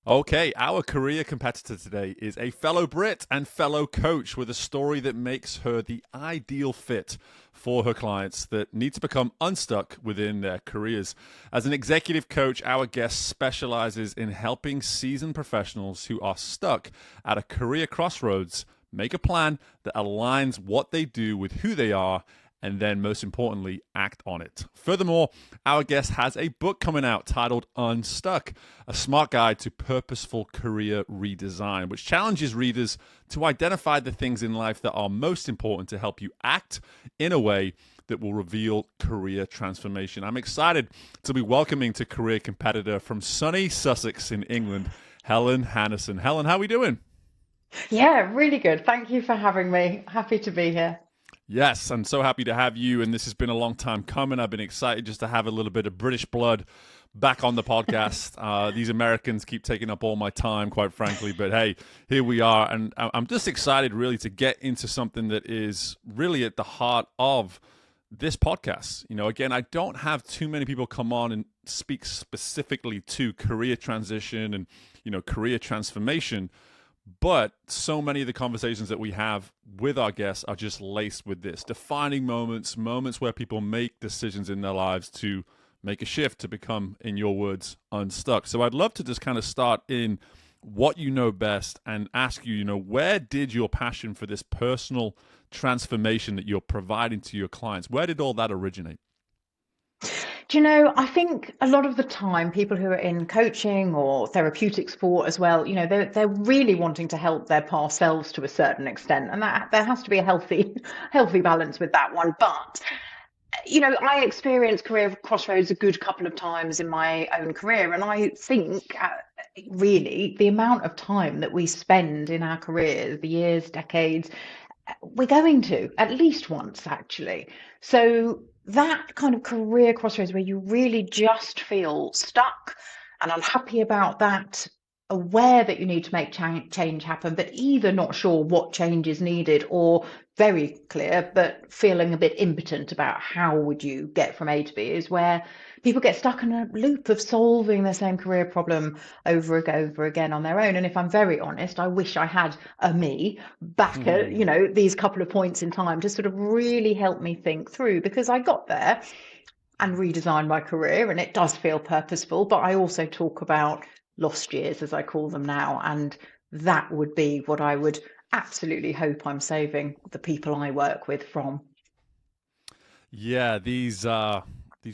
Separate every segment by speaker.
Speaker 1: Okay, our career competitor today is a fellow Brit and fellow coach with a story that makes her the ideal fit for her clients that need to become unstuck within their careers. As an executive coach, our guest specializes in helping seasoned professionals who are stuck at a career crossroads make a plan that aligns what they do with who they are and then, most importantly, act on it. Furthermore, our guest has a book coming out titled Unstuck, a smart guide to purposeful career redesign, which challenges readers to identify the things in life that are most important to help you act in a way that will reveal career transformation. I'm excited to be welcoming to career competitor from sunny Sussex in England, Helen Hanison. Helen, how are we doing?
Speaker 2: Yeah, really good. Thank you for having me. Happy to be here.
Speaker 1: Yes, I'm so happy to have you. And this has been a long time coming. I've been excited just to have a little bit of British blood back on the podcast. These Americans keep taking up all my time, quite frankly. But hey, here we are. And I'm just excited, really, to get into something that is really at the heart of this podcast. Again, I don't have too many people come on and speak specifically to career transition and, career transformation. But so many of the conversations that we have with our guests are just laced with this defining moments, moments where people make decisions in their lives to make a shift to become, in your words, unstuck. So I'd love to just kind of start in what you know best and ask you, where did your passion for this personal transformation that you're providing to your clients, where did all that originate?
Speaker 2: Do you know, I think a lot of the time people who are in coaching or therapeutic sport as well, they're really wanting to help their past selves to a certain extent. And that there has to be a healthy, healthy balance with that one. But I experienced career crossroads a good couple of times in my own career. And I think really the amount of time that we spend in our careers, the years, decades, we're going to at least once, actually. So that kind of career crossroads where you really just feel stuck and unhappy about that, aware that you need to make change happen, but either not sure what change is needed or very clear, but feeling a bit impotent about how would you get from A to B is where people get stuck in a loop of solving the same career problem over again on their own. And if I'm very honest, I wish I had a me back at, these couple of points in time to sort of really help me think through, because I got there and redesigned my career and it does feel purposeful, but I also talk about lost years, as I call them now. And that would be what I would absolutely hope I'm saving the people I work with from.
Speaker 1: Yeah, these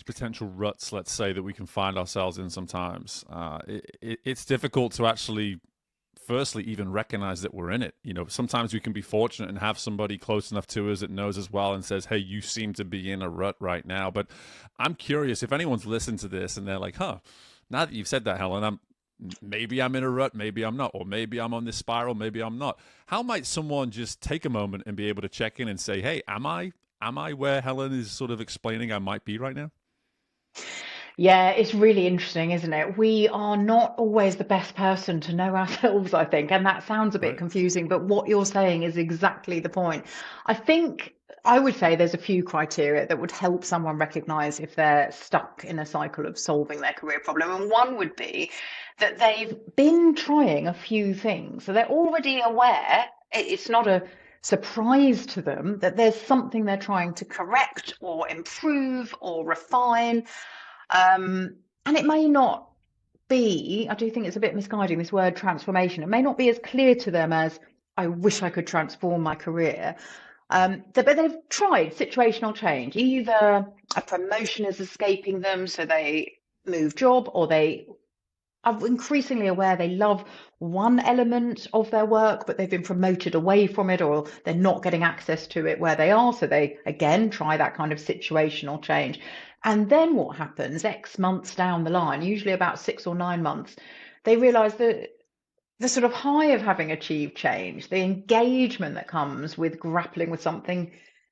Speaker 1: potential ruts, let's say, that we can find ourselves in sometimes. It's difficult to actually, firstly, even recognize that we're in it. Sometimes we can be fortunate and have somebody close enough to us that knows us well and says, "Hey, you seem to be in a rut right now." But I'm curious if anyone's listened to this and they're like, "Huh, now that you've said that, Helen, maybe I'm in a rut, maybe I'm not, or maybe I'm on this spiral, maybe I'm not." How might someone just take a moment and be able to check in and say, "Hey, am I where Helen is sort of explaining I might be right now?"
Speaker 2: Yeah, it's really interesting, isn't it? We are not always the best person to know ourselves, I think. And that sounds a bit
Speaker 1: Right.
Speaker 2: confusing, but what you're saying is exactly the point. I think I would say there's a few criteria that would help someone recognize if they're stuck in a cycle of solving their career problem. And one would be that they've been trying a few things. So they're already aware, it's not a surprise to them that there's something they're trying to correct or improve or refine. And it may not be, I do think it's a bit misguiding, this word transformation. It may not be as clear to them as, I wish I could transform my career. But they've tried situational change. Either a promotion is escaping them, so they move job, or they are increasingly aware they love one element of their work, but they've been promoted away from it, or they're not getting access to it where they are. So they again try that kind of situational change. And then what happens X months down the line, usually about 6 or 9 months, they realize that the sort of high of having achieved change, the engagement that comes with grappling with something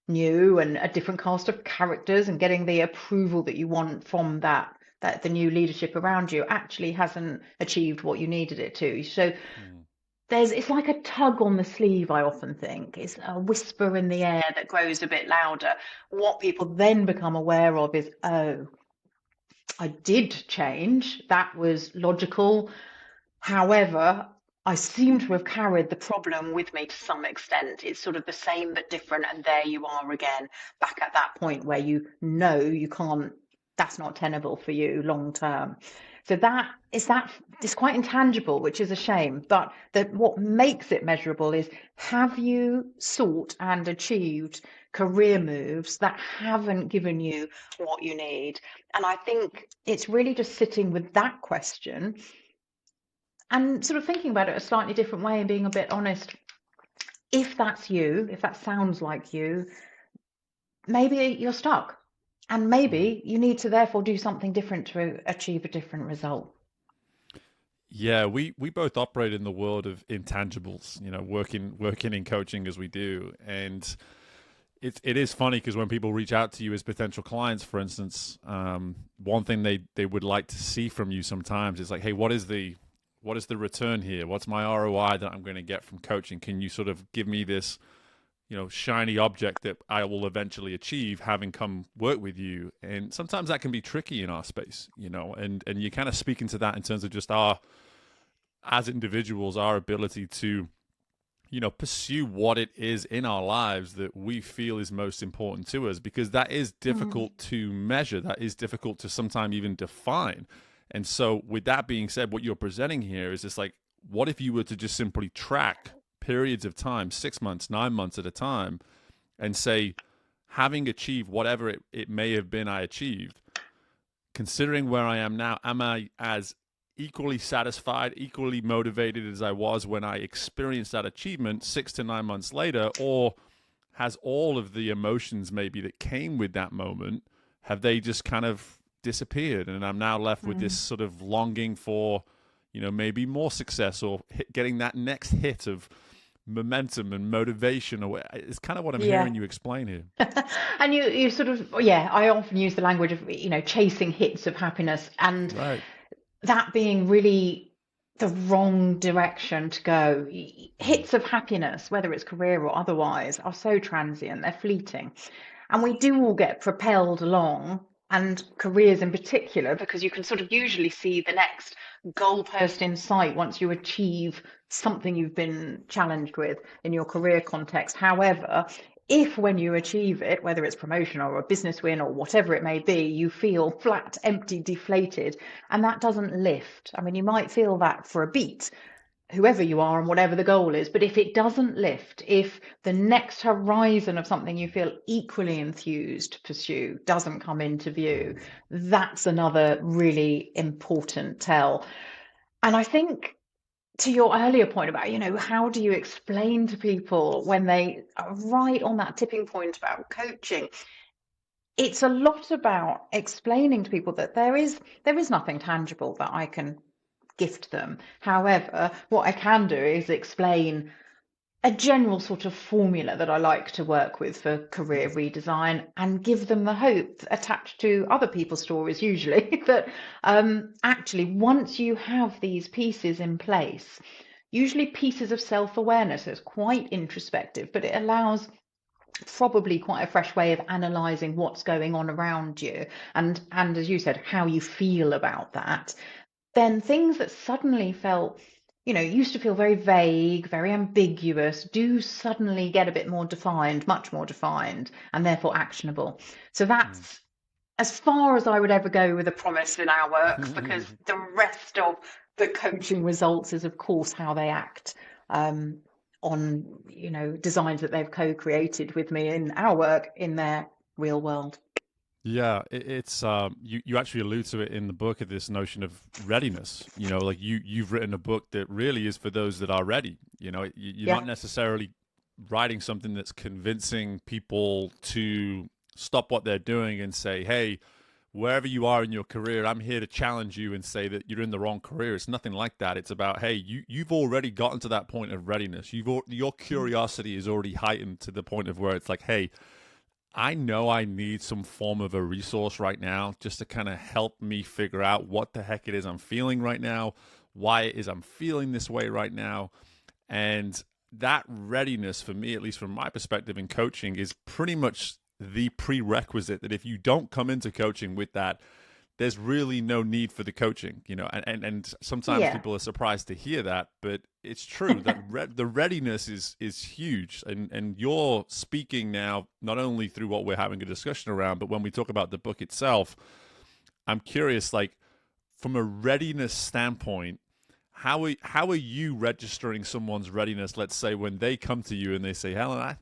Speaker 2: new and a different cast of characters and getting the approval that you want from that the new leadership around you actually hasn't achieved what you needed it to. So
Speaker 1: Mm.
Speaker 2: it's like a tug on the sleeve, I often think. It's a whisper in the air that grows a bit louder. What people then become aware of is, oh, I did change. That was logical. However, I seem to have carried the problem with me to some extent. It's sort of the same but different, and there you are again, back at that point where you know you can't, that's not tenable for you long term. So that it's quite intangible, which is a shame. But that what makes it measurable is, have you sought and achieved career moves that haven't given you what you need? And I think it's really just sitting with that question and sort of thinking about it a slightly different way and being a bit honest. If that's you, if that sounds like you, maybe you're stuck. And
Speaker 1: Mm.
Speaker 2: maybe you need to therefore do something different to achieve a different result.
Speaker 1: Yeah, we both operate in the world of intangibles, working in coaching as we do. And it is funny because when people reach out to you as potential clients, for instance, one thing they would like to see from you sometimes is like, hey, what is the return here? What's my ROI that I'm going to get from coaching? Can you sort of give me this, shiny object that I will eventually achieve having come work with you? And sometimes that can be tricky in our space, and you kind of speak into that in terms of just as individuals, our ability to, pursue what it is in our lives that we feel is most important to us, because that is
Speaker 2: Mm.
Speaker 1: difficult to measure. That is difficult to sometimes even define. And so, with that being said, what you're presenting here is just like, what if you were to just simply track periods of time, 6 months, 9 months at a time, and say, having achieved whatever it may have been I achieved, considering where I am now, am I as equally satisfied, equally motivated as I was when I experienced that achievement 6 to 9 months later? Or has all of the emotions maybe that came with that moment, have they just kind of disappeared? And I'm now left with this
Speaker 2: Mm.
Speaker 1: sort of longing for, maybe more success or getting that next hit of momentum and motivation. Or it's kind of what I'm
Speaker 2: Yeah.
Speaker 1: hearing you explain here.
Speaker 2: And you sort of, yeah, I often use the language of, chasing hits of happiness, and
Speaker 1: Right.
Speaker 2: that being really the wrong direction to go.
Speaker 1: Mm.
Speaker 2: Hits of happiness, whether it's career or otherwise, are so transient, they're fleeting. And we do all get propelled along, and careers in particular, because you can sort of usually see the next goalpost in sight once you achieve something you've been challenged with in your career context. However, if when you achieve it, whether it's promotion or a business win or whatever it may be, you feel flat, empty, deflated, and that doesn't lift. I mean, you might feel that for a beat, whoever you are and whatever the goal is. But if it doesn't lift, if the next horizon of something you feel equally enthused to pursue doesn't come into view, that's another really important tell. And I think, to your earlier point about, how do you explain to people when they are right on that tipping point about coaching? It's a lot about explaining to people that there is nothing tangible that I can gift them. However, what I can do is explain a general sort of formula that I like to work with for career redesign, and give them the hope attached to other people's stories, usually, that actually, once you have these pieces in place, usually pieces of self-awareness, so it's quite introspective, but it allows probably quite a fresh way of analysing what's going on around you, and as you said, how you feel about that. Then things that suddenly felt, used to feel very vague, very ambiguous, do suddenly get a bit more defined, much more defined, and therefore actionable. So that's as far as I would ever go with a promise in our work, because
Speaker 1: Mm.
Speaker 2: the rest of the coaching results is, of course, how they act um, on, designs that they've co-created with me in our work in their real world.
Speaker 1: Yeah, it's you actually allude to it in the book of this notion of readiness. Like you've written a book that really is for those that are ready. You're not
Speaker 2: Yeah.
Speaker 1: necessarily writing something that's convincing people to stop what they're doing and say, "Hey, wherever you are in your career, I'm here to challenge you and say that you're in the wrong career." It's nothing like that. It's about, hey, you've already gotten to that point of readiness. Your
Speaker 2: Mm.
Speaker 1: curiosity is already heightened to the point of where it's like, hey, I know I need some form of a resource right now just to kind of help me figure out what the heck it is I'm feeling right now, why it is I'm feeling this way right now. And that readiness, for me, at least from my perspective in coaching, is pretty much the prerequisite that if you don't come into coaching with that, there's really no need for the coaching, and sometimes
Speaker 2: Yeah.
Speaker 1: people are surprised to hear that, but it's true that the readiness is huge, and you're speaking now not only through what we're having a discussion around, but when we talk about the book itself. I'm curious, like, from a readiness standpoint, how are you registering someone's readiness? Let's say when they come to you and they say, Helen,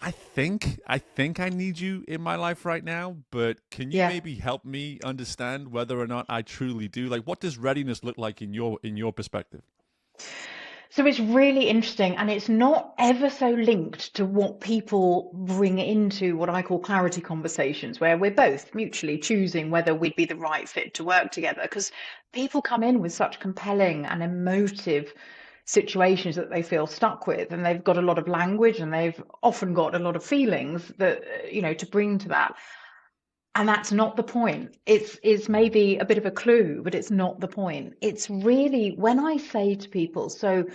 Speaker 1: I think I need you in my life right now, but can you
Speaker 2: Yeah.
Speaker 1: maybe help me understand whether or not I truly do? Like, what does readiness look like in your perspective?
Speaker 2: So it's really interesting, and it's not ever so linked to what people bring into what I call clarity conversations, where we're both mutually choosing whether we'd be the right fit to work together. Because people come in with such compelling and emotive situations that they feel stuck with, and they've got a lot of language and they've often got a lot of feelings that, to bring to that. And that's not the point. It's maybe a bit of a clue, but it's not the point. It's really when I say to people, so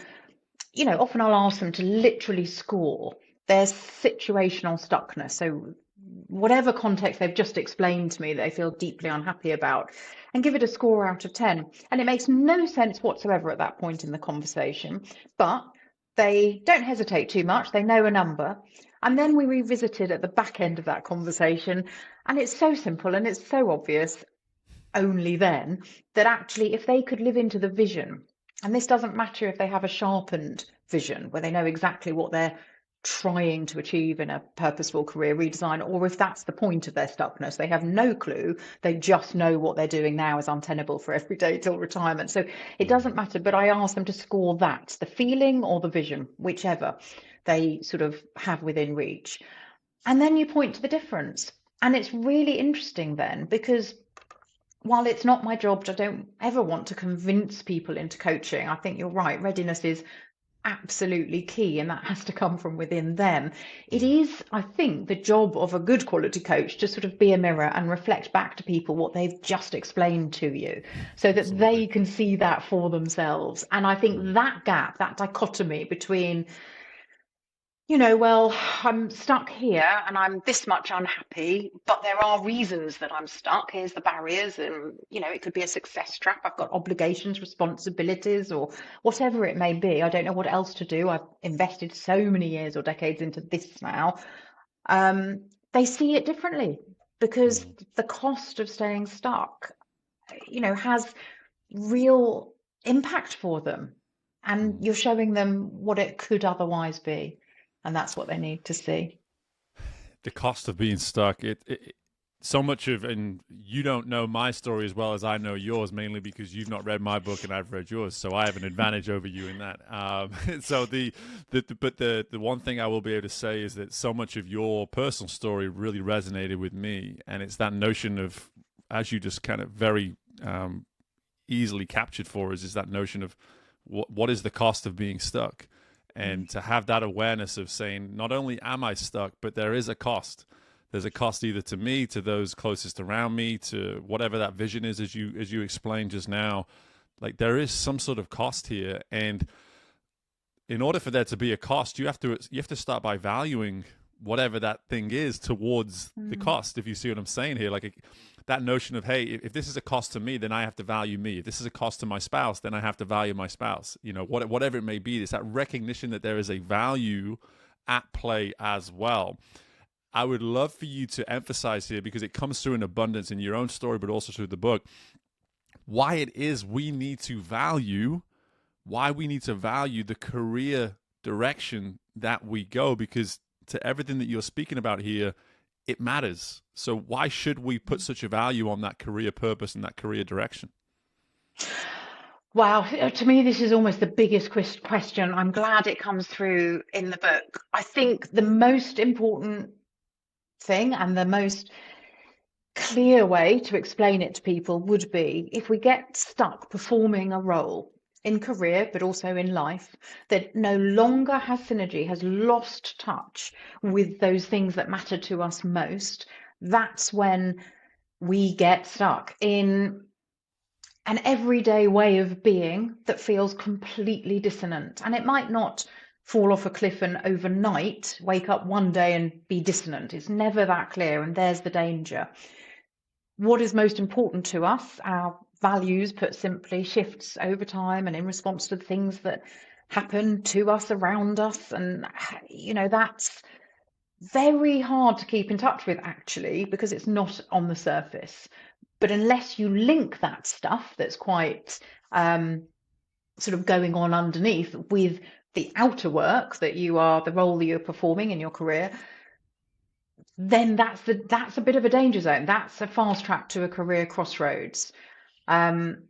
Speaker 2: often I'll ask them to literally score their situational stuckness. So, whatever context they've just explained to me that they feel deeply unhappy about, and give it a score out of 10. And it makes no sense whatsoever at that point in the conversation, but they don't hesitate too much. They know a number. And then we revisit it at the back end of that conversation. And it's so simple and it's so obvious only then that actually, if they could live into the vision, and this doesn't matter if they have a sharpened vision where they know exactly what they're trying to achieve in a purposeful career redesign, or if that's the point of their stuckness, they have no clue. They just know what they're doing now is untenable for every day till retirement. So it doesn't matter, but I ask them to score that, the feeling or the vision, whichever they sort of have within reach. And then you point to the difference. And it's really interesting then because while it's not my job, I don't ever want to convince people into coaching. I think you're right. Readiness is absolutely key, and that has to come from within them. It
Speaker 1: Mm,
Speaker 2: is, I think, the job of a good quality coach to sort of be a mirror and reflect back to people what they've just explained to you so that
Speaker 1: absolutely.
Speaker 2: they can see that for themselves. And I think
Speaker 1: Mm,
Speaker 2: that gap, that dichotomy between well, I'm stuck here and I'm this much unhappy, but there are reasons that I'm stuck. Here's the barriers, and it could be a success trap. I've got obligations, responsibilities, or whatever it may be. I don't know what else to do. I've invested so many years or decades into this now. They see it differently because
Speaker 1: mm,
Speaker 2: the cost of staying stuck, has real impact for them. And
Speaker 1: mm.
Speaker 2: you're showing them what it could otherwise be. And that's what they need to see.
Speaker 1: The cost of being stuck. So much of, and you don't know my story as well as I know yours, mainly because you've not read my book and I've read yours, so I have an advantage over you in that. So the one thing I will be able to say is that so much of your personal story really resonated with me, and it's that notion of, as you just kind of very easily captured for us, is that notion of what is the cost of being stuck, and to have that awareness of saying, not only am I stuck, but there is a cost. There's a cost either to me, to those closest around me, to whatever that vision is, as you explained just now. Like, there is some sort of cost here, and in order for there to be a cost, you have to start by valuing whatever that thing is towards the
Speaker 2: Mm.
Speaker 1: cost. If you see what I'm saying here, like that notion of, hey, if this is a cost to me, then I have to value me. If this is a cost to my spouse, then I have to value my spouse. Whatever it may be, it's that recognition that there is a value at play as well. I would love for you to emphasize here, because it comes through in abundance in your own story, but also through the book, why it is why we need to value the career direction that we go, because to everything that you're speaking about here, it matters. So why should we put such a value on that career purpose and that career direction?
Speaker 2: Wow, to me, this is almost the biggest question. I'm glad it comes through in the book. I think the most important thing and the most clear way to explain it to people would be if we get stuck performing a role in career, but also in life, that no longer has synergy, has lost touch with those things that matter to us most. That's when we get stuck in an everyday way of being that feels completely dissonant. And it might not fall off a cliff and overnight wake up one day and be dissonant. It's never that clear, and there's the danger. what is most important to us, our values, put simply, shifts over time and in response to the things that happen to us, around us. And, that's very hard to keep in touch with, actually, because it's not on the surface. But unless you link that stuff that's quite sort of going on underneath with the outer work that the role that you're performing in your career, then that's a bit of a danger zone. That's a fast track to a career crossroads. Um,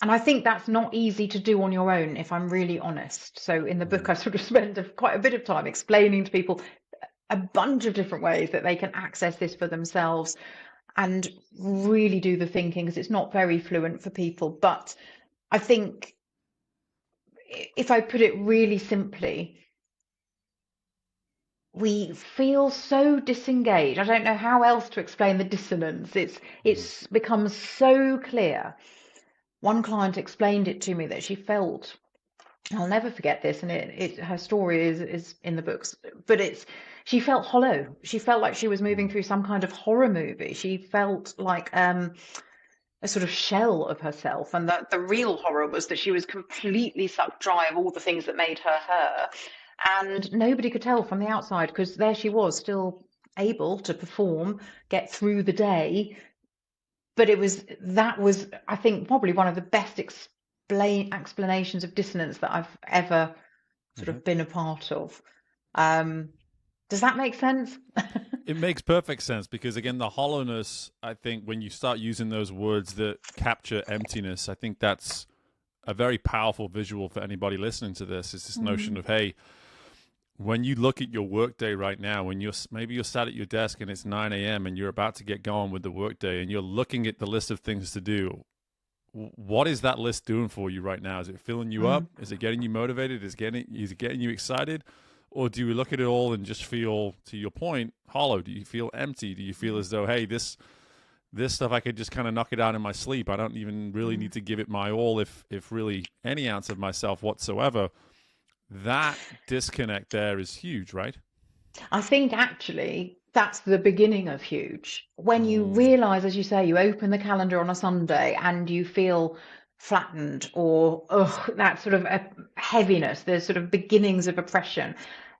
Speaker 2: and I think that's not easy to do on your own, if I'm really honest. So in the book, I sort of spend quite a bit of time explaining to people a bunch of different ways that they can access this for themselves and really do the thinking, because it's not very fluent for people. But I think if I put it really simply, we feel so disengaged. I don't know how else to explain the dissonance. It's become so clear. One client explained it to me that she felt, I'll never forget this, and her story is in the books, but she felt hollow. She felt like she was moving through some kind of horror movie. She felt like a sort of shell of herself, and the real horror was that she was completely sucked dry of all the things that made her her, and nobody could tell from the outside, because there she was, still able to perform, get through the day. But that was, I think, probably one of the best explanations of dissonance that I've ever sort of been a part of. Does that make sense?
Speaker 1: It makes perfect sense, because again, the hollowness, I think when you start using those words that capture emptiness, I think that's a very powerful visual for anybody listening to this, is this notion of, hey, when you look at your workday right now, when maybe you're sat at your desk and it's 9 a.m. and you're about to get going with the workday and you're looking at the list of things to do, what is that list doing for you right now? Is it filling you up? Is it getting you motivated? Is it getting you excited? Or do you look at it all and just feel, to your point, hollow? Do you feel empty? Do you feel as though, hey, this stuff, I could just kind of knock it out in my sleep. I don't even really need to give it my all, if really any ounce of myself whatsoever. That disconnect there is huge, right?
Speaker 2: I think actually that's the beginning of huge. When you realize, as you say, you open the calendar on a Sunday and you feel flattened, or that sort of a heaviness, there's sort of beginnings of oppression.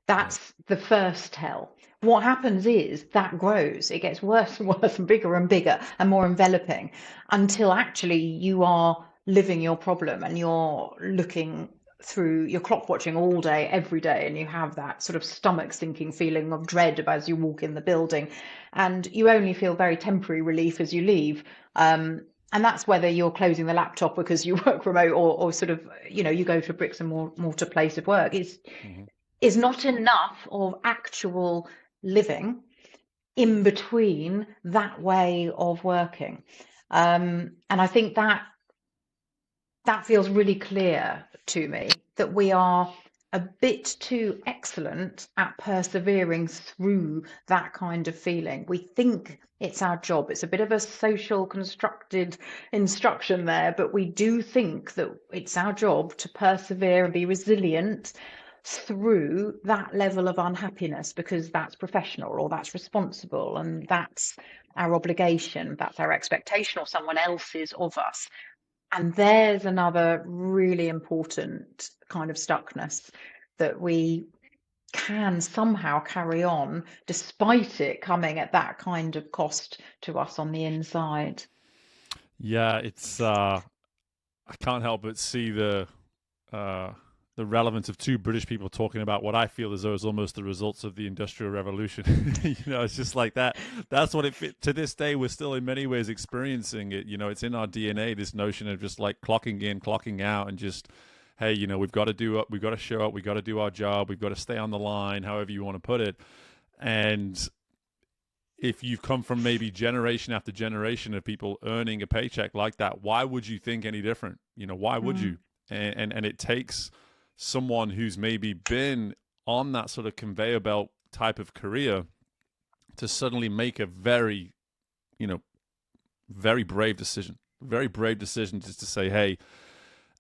Speaker 2: That's the first tell. What happens is that grows. It gets worse and worse and bigger and more enveloping, until actually you are living your problem and you're looking through, your clock watching all day, every day, and you have that sort of stomach sinking feeling of dread as you walk in the building, and you only feel very temporary relief as you leave. And that's whether you're closing the laptop because you work remote, or sort of, you go to a bricks and mortar place of work. Is not enough of actual living in between that way of working. And I think that feels really clear to me, that we are a bit too excellent at persevering through that kind of feeling. We think it's our job. It's a bit of a social constructed instruction there, but we do think that it's our job to persevere and be resilient through that level of unhappiness, because that's professional, or that's responsible, and that's our obligation, that's our expectation, or someone else's of us. And there's another really important kind of stuckness, that we can somehow carry on despite it coming at that kind of cost to us on the inside.
Speaker 1: Yeah, it's I can't help but see the relevance of two British people talking about what I feel as though is almost the results of the Industrial Revolution. It's just like that. That's what it fit. To this day, we're still in many ways experiencing it. It's in our DNA, this notion of just like clocking in, clocking out, and just, hey, we've got to show up, we've got to do our job, we've got to stay on the line, however you want to put it. And if you've come from maybe generation after generation of people earning a paycheck like that, why would you think any different? Why would you? And it takes someone who's maybe been on that sort of conveyor belt type of career to suddenly make a very brave decision just to say, hey,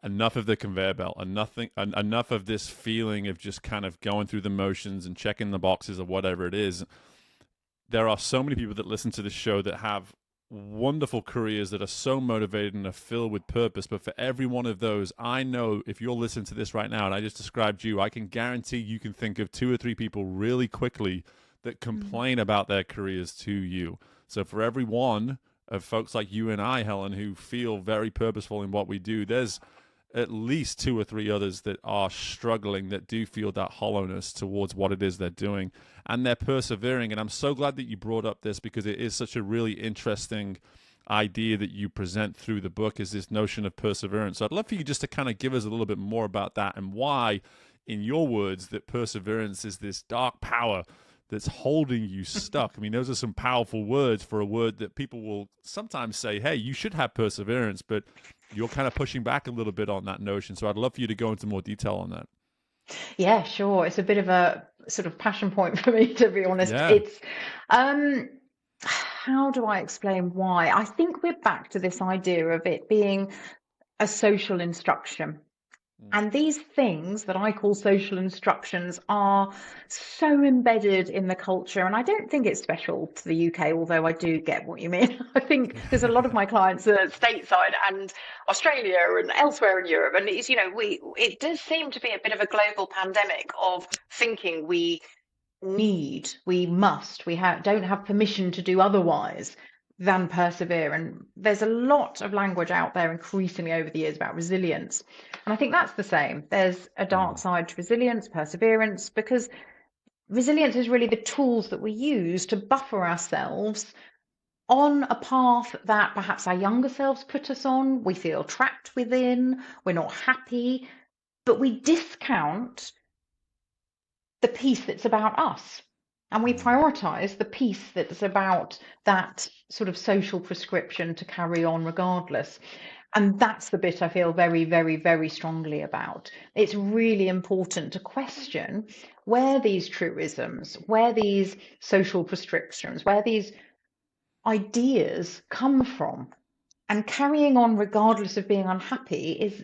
Speaker 1: enough of the conveyor belt, enough of this feeling of just kind of going through the motions and checking the boxes or whatever it is. There are so many people that listen to this show that have wonderful careers that are so motivated and are filled with purpose. But for every one of those, I know if you're listening to this right now and I just described you, I can guarantee you can think of 2 or 3 people really quickly that
Speaker 2: Mm.
Speaker 1: complain about their careers to you. So for every one of folks like you and I, Helen, who feel very purposeful in what we do, there's at least 2 or 3 others that are struggling, that do feel that hollowness towards what it is they're doing, and they're persevering. And I'm so glad that you brought up this, because it is such a really interesting idea that you present through the book, is this notion of perseverance. So I'd love for you just to kind of give us a little bit more about that, and why, in your words, that perseverance is this dark power that's holding you stuck. I mean, those are some powerful words for a word that people will sometimes say, hey, you should have perseverance, but you're kind of pushing back a little bit on that notion. So I'd love for you to go into more detail on that.
Speaker 2: Yeah, sure. It's a bit of a sort of passion point for me, to be honest.
Speaker 1: Yeah.
Speaker 2: It's um, how do I explain why? I think we're back to this idea of it being a social instruction.
Speaker 1: Mm.
Speaker 2: And these things that I call social instructions are so embedded in the culture. And I don't think it's special to the UK, although I do get what you mean. I think because a lot of my clients are stateside and Australia and elsewhere in Europe. And it's, it does seem to be a bit of a global pandemic of thinking we need, we must, don't have permission to do otherwise than persevere. And there's a lot of language out there increasingly over the years about resilience. And I think that's the same. There's a dark
Speaker 1: Mm.
Speaker 2: side to resilience, perseverance, because resilience is really the tools that we use to buffer ourselves on a path that perhaps our younger selves put us on. We feel trapped within, we're not happy, but we discount the piece that's about us. And we
Speaker 1: Mm.
Speaker 2: prioritize the piece that's about that sort of social prescription to carry on regardless. And that's the bit I feel very, very, very strongly about. It's really important to question where these truisms, where these social prescriptions, where these ideas come from. And carrying on regardless of being unhappy is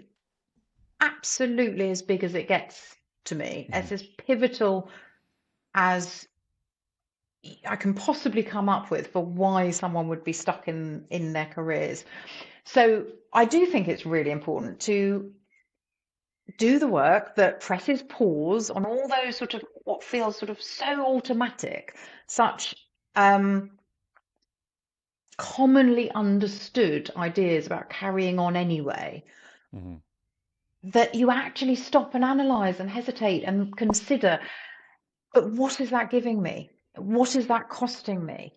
Speaker 2: absolutely as big as it gets to me.
Speaker 1: Mm.
Speaker 2: It's as pivotal as I can possibly come up with for why someone would be stuck in their careers. So I do think it's really important to do the work that presses pause on all those sort of what feels sort of so automatic, such commonly understood ideas about carrying on anyway,
Speaker 1: Mm.
Speaker 2: that you actually stop and analyze and hesitate and consider, but what is that giving me? What is that costing me?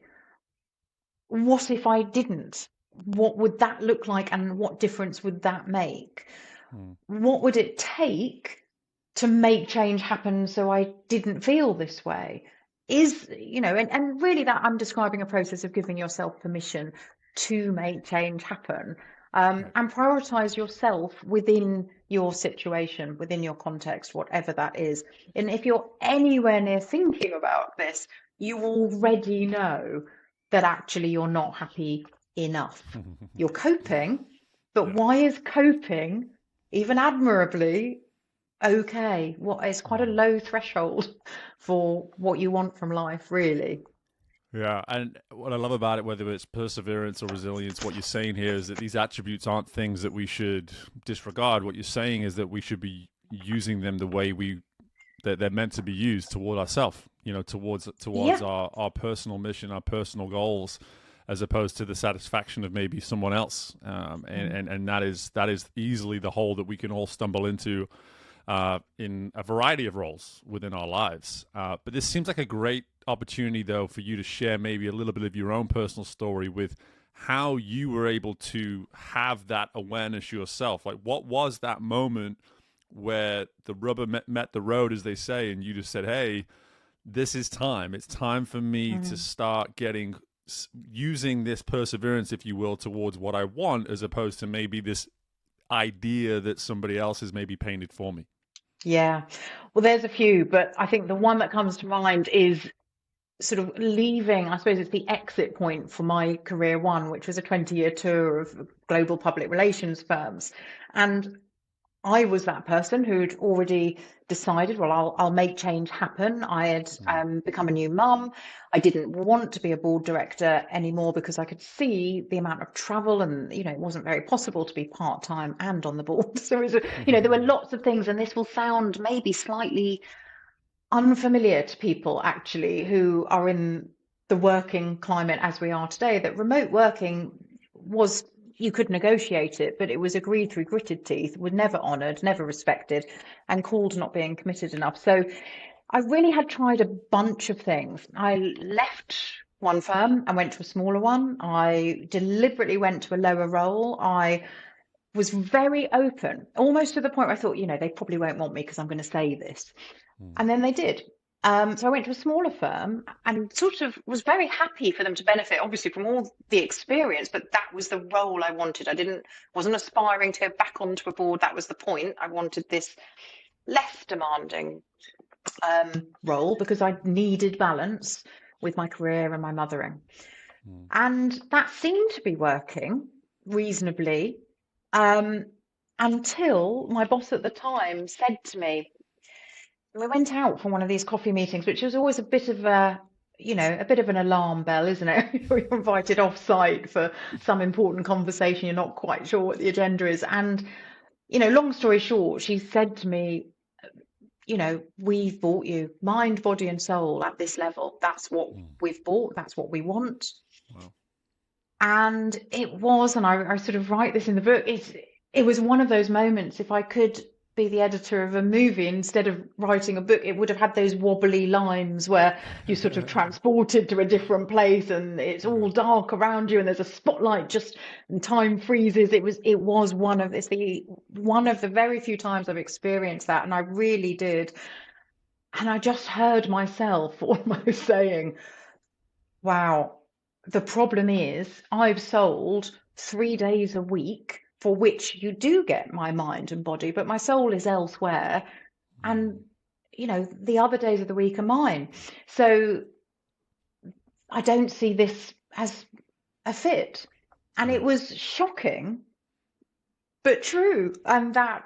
Speaker 2: What if I didn't? What would that look like, and what difference would that make?
Speaker 1: Mm.
Speaker 2: What would it take to make change happen so I didn't feel this way? And really that I'm describing a process of giving yourself permission to make change happen,
Speaker 1: Right.
Speaker 2: and prioritize yourself within your situation, within your context, whatever that is. And if you're anywhere near thinking about this, you already know that actually you're not happy enough. You're coping, but
Speaker 1: Yeah.
Speaker 2: why is coping, even admirably, okay? What is quite a
Speaker 1: Mm.
Speaker 2: low threshold for what you want from life, really.
Speaker 1: Yeah, and what I love about it, whether it's perseverance or resilience, what you're saying here is that these attributes aren't things that we should disregard. What you're saying is that we should be using them the way that they're meant to be used toward ourselves, towards
Speaker 2: Yeah.
Speaker 1: our personal mission, our personal goals, as opposed to the satisfaction of maybe someone else. And that is easily the hole that we can all stumble into in a variety of roles within our lives. But this seems like a great opportunity, though, for you to share maybe a little bit of your own personal story with how you were able to have that awareness yourself. Like, what was that moment where the rubber met the road, as they say, and you just said, hey, this is time. It's time for me to
Speaker 2: Mm.
Speaker 1: start using this perseverance, if you will, towards what I want, as opposed to maybe this idea that somebody else has maybe painted for me.
Speaker 2: Yeah. Well, there's a few, but I think the one that comes to mind is sort of leaving, I suppose it's the exit point for my career one, which was a 20-year tour of global public relations firms. And I was that person who'd already decided, well, I'll make change happen. I had become a new mum. I didn't want to be a board director anymore because I could see the amount of travel, and it wasn't very possible to be part-time and on the board. So it was, there were lots of things, and this will sound maybe slightly unfamiliar to people actually who are in the working climate as we are today, that remote working was, you could negotiate it, but it was agreed through gritted teeth, was never honoured, never respected, and called not being committed enough. So I really had tried a bunch of things. I left one firm and went to a smaller one. I deliberately went to a lower role. I was very open, almost to the point where I thought, they probably won't want me because I'm going to say this. And then they did. So I went to a smaller firm and sort of was very happy for them to benefit, obviously, from all the experience, but that was the role I wanted. Wasn't aspiring to go back onto a board. That was the point. I wanted this less demanding role because I needed balance with my career and my mothering. And that seemed to be working reasonably until my boss at the time said to me, we went out for one of these coffee meetings, which was always a bit of a bit of an alarm bell, isn't it? You're invited off site for some important conversation. You're not quite sure what the agenda is. And, long story short, she said to me, we've bought you mind, body and soul at this level. That's what we've bought. That's what we want. Wow. And it was, and I sort of write this in the book, it was one of those moments, if I could be the editor of a movie instead of writing a book, it would have had those wobbly lines where you're sort of transported to a different place and it's all dark around you and there's a spotlight just and time freezes. It was one of the very few times I've experienced that, and I really did. And I just heard myself almost saying, wow, the problem is I've sold 3 days a week for which you do get my mind and body, but my soul is elsewhere. And, the other days of the week are mine. So I don't see this as a fit. And it was shocking, but true. And that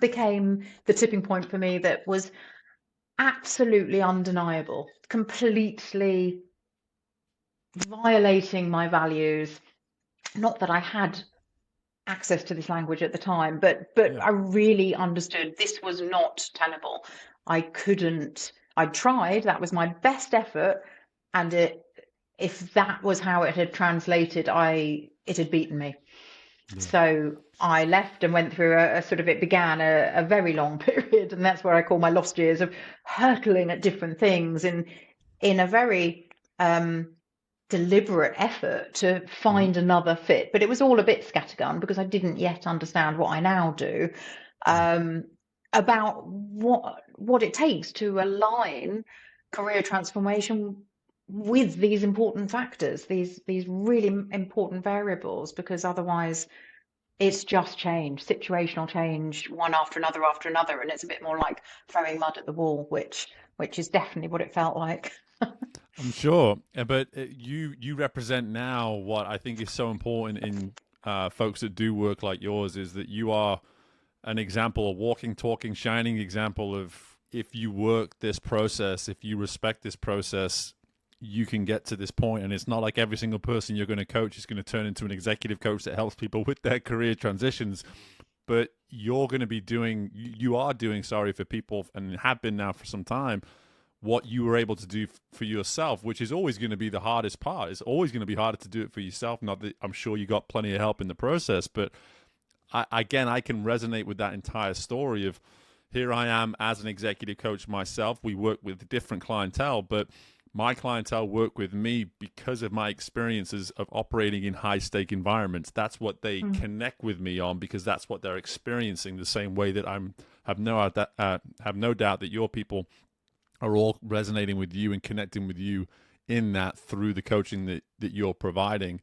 Speaker 2: became the tipping point for me that was absolutely undeniable, completely violating my values. Not that I had access to this language at the time, but I really understood this was not tenable. I tried, that was my best effort, and if that was how it had translated, it had beaten me. Yeah. So I left and went through it began a very long period, and that's where I call my lost years of hurtling at different things in a very deliberate effort to find another fit. But it was all a bit scattergun because I didn't yet understand what I now do about what it takes to align career transformation with these important factors, these really important variables, because otherwise it's just change, situational change, one after another, and it's a bit more like throwing mud at the wall, which is definitely what it felt like.
Speaker 1: I'm sure, but you represent now what I think is so important in folks that do work like yours, is that you are an example, a walking, talking, shining example of, if you work this process, if you respect this process, you can get to this point. And it's not like every single person you're going to coach is going to turn into an executive coach that helps people with their career transitions. But you are doing, for people, and have been now for some time, what you were able to do for yourself, which is always going to be the hardest part. It's always going to be harder to do it for yourself. Not that I'm sure you got plenty of help in the process, but I can resonate with that entire story of, here I am as an executive coach myself. We work with different clientele, but my clientele work with me because of my experiences of operating in high-stake environments. That's what they connect with me on, because that's what they're experiencing, the same way that have no doubt that your people are all resonating with you and connecting with you in that, through the coaching that you're providing.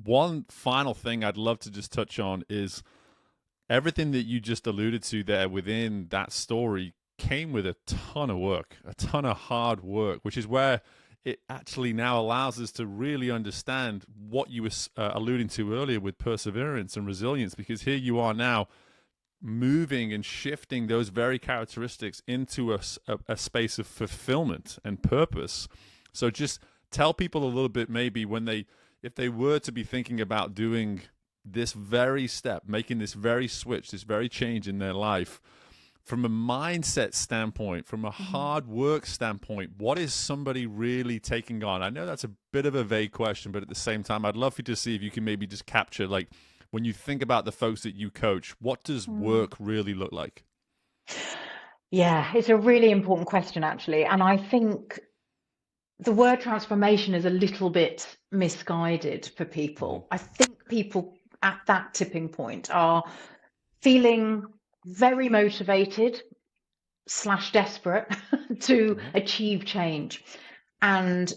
Speaker 1: One final thing I'd love to just touch on is everything that you just alluded to there within that story came with a ton of work, a ton of hard work, which is where it actually now allows us to really understand what you were alluding to earlier with perseverance and resilience, because here you are now moving and shifting those very characteristics into a space of fulfillment and purpose. So just tell people a little bit, maybe when they, if they were to be thinking about doing this very step, making this very switch, this very change in their life, from a mindset standpoint, from a hard work standpoint, what is somebody really taking on? I know that's a bit of a vague question, but at the same time, I'd love for you to see if you can maybe just capture, like, when you think about the folks that you coach, what does work really look like?
Speaker 2: Yeah, it's a really important question, actually. And I think the word transformation is a little bit misguided for
Speaker 1: Mm-hmm.
Speaker 2: people. I think people at that tipping point are feeling very motivated slash desperate to
Speaker 1: Mm-hmm.
Speaker 2: achieve change. And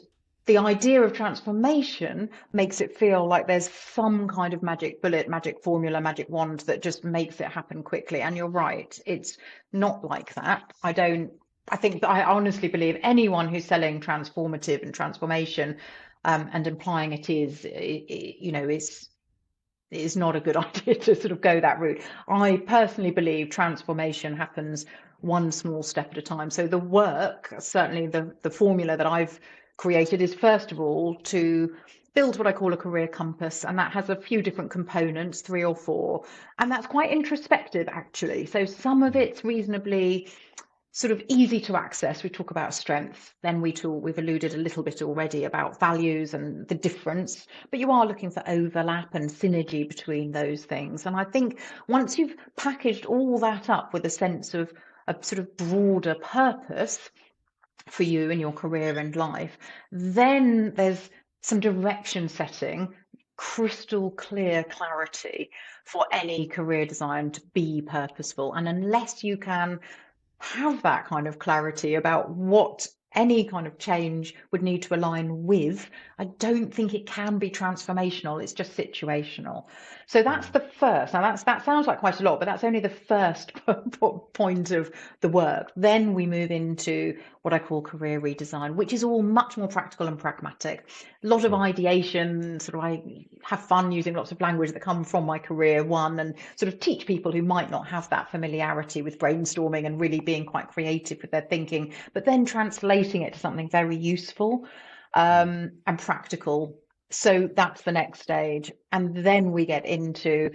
Speaker 2: the idea of transformation makes it feel like there's some kind of magic bullet, magic formula, magic wand that just makes it happen quickly. And you're right, it's not like that. I honestly believe anyone who's selling transformative and transformation and implying it is, is not a good idea to sort of go that route. I personally believe transformation happens one small step at a time. So the work, certainly the formula that I've created, is first of all to build what I call a career compass, and that has a few different components, three or four, and that's quite introspective actually. So some of it's reasonably sort of easy to access. We talk about strength, then we've alluded a little bit already about values and the difference, but you are looking for overlap and synergy between those things. And I think once you've packaged all that up with a sense of a sort of broader purpose for you and your career and life, then there's some direction setting, crystal clear clarity for any career design to be purposeful. And unless you can have that kind of clarity about what any kind of change would need to align with, I don't think it can be transformational. It's just situational. So that's the first. Now that sounds like quite a lot, but that's only the first point of the work. Then we move into what I call career redesign, which is all much more practical and pragmatic. A lot of
Speaker 1: Sure.
Speaker 2: ideation, sort of I have fun using lots of language that come from my career one, and sort of teach people who might not have that familiarity with brainstorming and really being quite creative with their thinking, but then translating it to something very useful and practical. So that's the next stage. And then we get into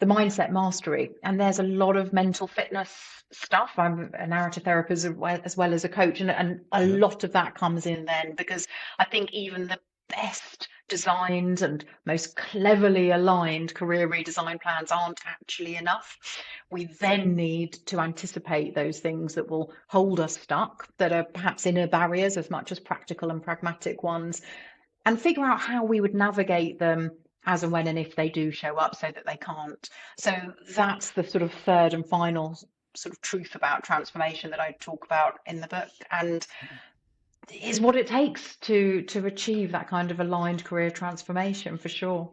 Speaker 2: the mindset mastery. And there's a lot of mental fitness stuff. I'm a narrative therapist as well as a coach. And a
Speaker 1: Yeah.
Speaker 2: lot of that comes in then, because I think even the best designed and most cleverly aligned career redesign plans aren't actually enough. We then need to anticipate those things that will hold us stuck, that are perhaps inner barriers as much as practical and pragmatic ones, and figure out how we would navigate them as and when and if they do show up so that they can't. So that's the sort of third and final sort of truth about transformation that I talk about in the book, and is what it takes to achieve that kind of aligned career transformation, for sure.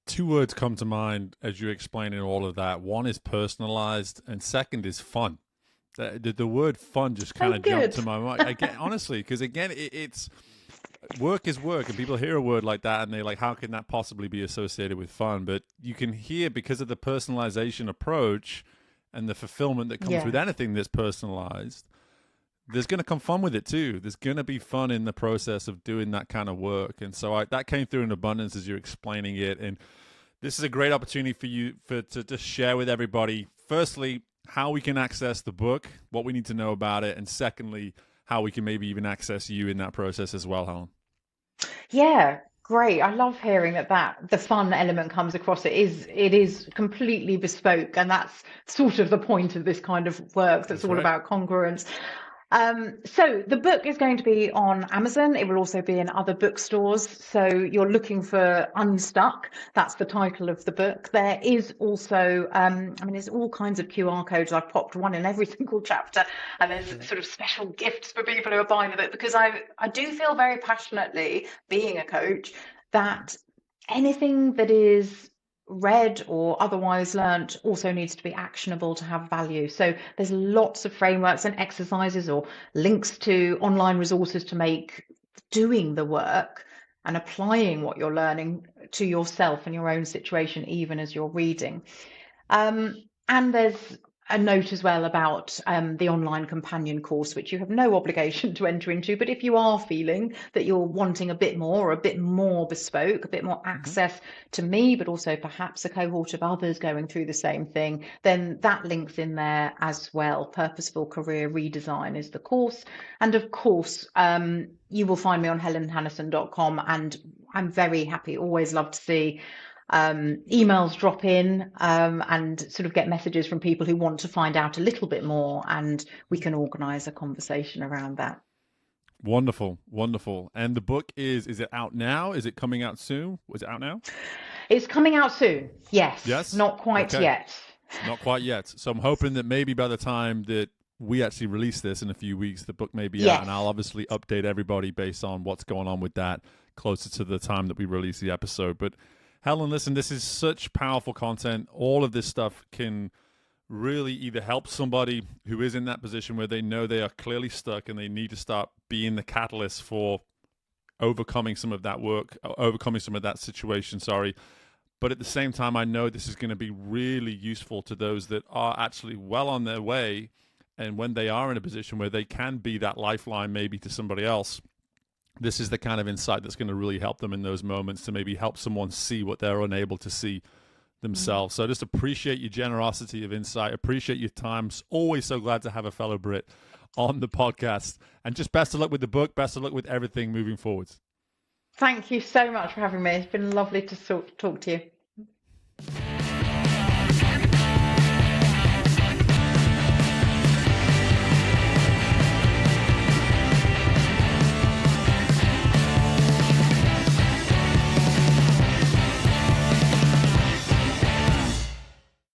Speaker 1: Two words come to mind as you're explaining all of that. One is personalized, and second is fun. The word fun just kind
Speaker 2: Oh,
Speaker 1: of jumped to
Speaker 2: good.
Speaker 1: my mind. Again, honestly, because again, it's work is work, and people hear a word like that and they're like, how can that possibly be associated with fun? But you can hear, because of the personalization approach and the fulfillment that comes with
Speaker 2: Yeah.
Speaker 1: anything that's personalized, there's going to come fun with it too. There's going to be fun in the process of doing that kind of work. And so that came through in abundance as you're explaining it. And this is a great opportunity for you to just share with everybody, firstly, how we can access the book, what we need to know about it, and secondly, how we can maybe even access you in that process as well, Helen.
Speaker 2: Yeah, great. I love hearing that the fun element comes across. It is completely bespoke, and that's sort of the point of this kind of work that's
Speaker 1: That's
Speaker 2: all
Speaker 1: right.
Speaker 2: about congruence. So the book is going to be on Amazon. It will also be in other bookstores. So you're looking for Unstuck. That's the title of the book. There is also, there's all kinds of QR codes. I've popped one in every single chapter, and there's sort of special gifts for people who are buying the book, because I do feel very passionately, being a coach, that anything that is read or otherwise learnt also needs to be actionable to have value. So there's lots of frameworks and exercises or links to online resources to make doing the work and applying what you're learning to yourself and your own situation, even as you're reading. And there's a note as well about the online companion course, which you have no obligation to enter into. But if you are feeling that you're wanting a bit more, or a bit more bespoke, a bit more
Speaker 1: Hmm.
Speaker 2: access to me, but also perhaps a cohort of others going through the same thing, then that link's in there as well. Purposeful Career Redesign is the course. And of course, you will find me on helenhanison.com, and I'm very happy, always love to see emails drop in, and sort of get messages from people who want to find out a little bit more, and we can organize a conversation around that.
Speaker 1: Wonderful, wonderful. And the book is it out now? Is it coming out soon? Was it out now?
Speaker 2: It's coming out soon. Yes,
Speaker 1: Yes.
Speaker 2: not quite
Speaker 1: Okay.
Speaker 2: yet.
Speaker 1: Not quite yet. So I'm hoping that maybe by the time that we actually release this in a few weeks, the book may be out,
Speaker 2: Yes.
Speaker 1: and I'll obviously update everybody based on what's going on with that closer to the time that we release the episode. But Helen, listen, this is such powerful content. All of this stuff can really either help somebody who is in that position where they know they are clearly stuck and they need to start being the catalyst for overcoming some of that work, overcoming some of that situation, sorry. But at the same time, I know this is going to be really useful to those that are actually well on their way. And when they are in a position where they can be that lifeline maybe to somebody else, this is the kind of insight that's going to really help them in those moments to maybe help someone see what they're unable to see themselves. So I just appreciate your generosity of insight. Appreciate your time. Always so glad to have a fellow Brit on the podcast. And just best of luck with the book. Best of luck with everything moving forwards.
Speaker 2: Thank you so much for having me. It's been lovely to talk to you.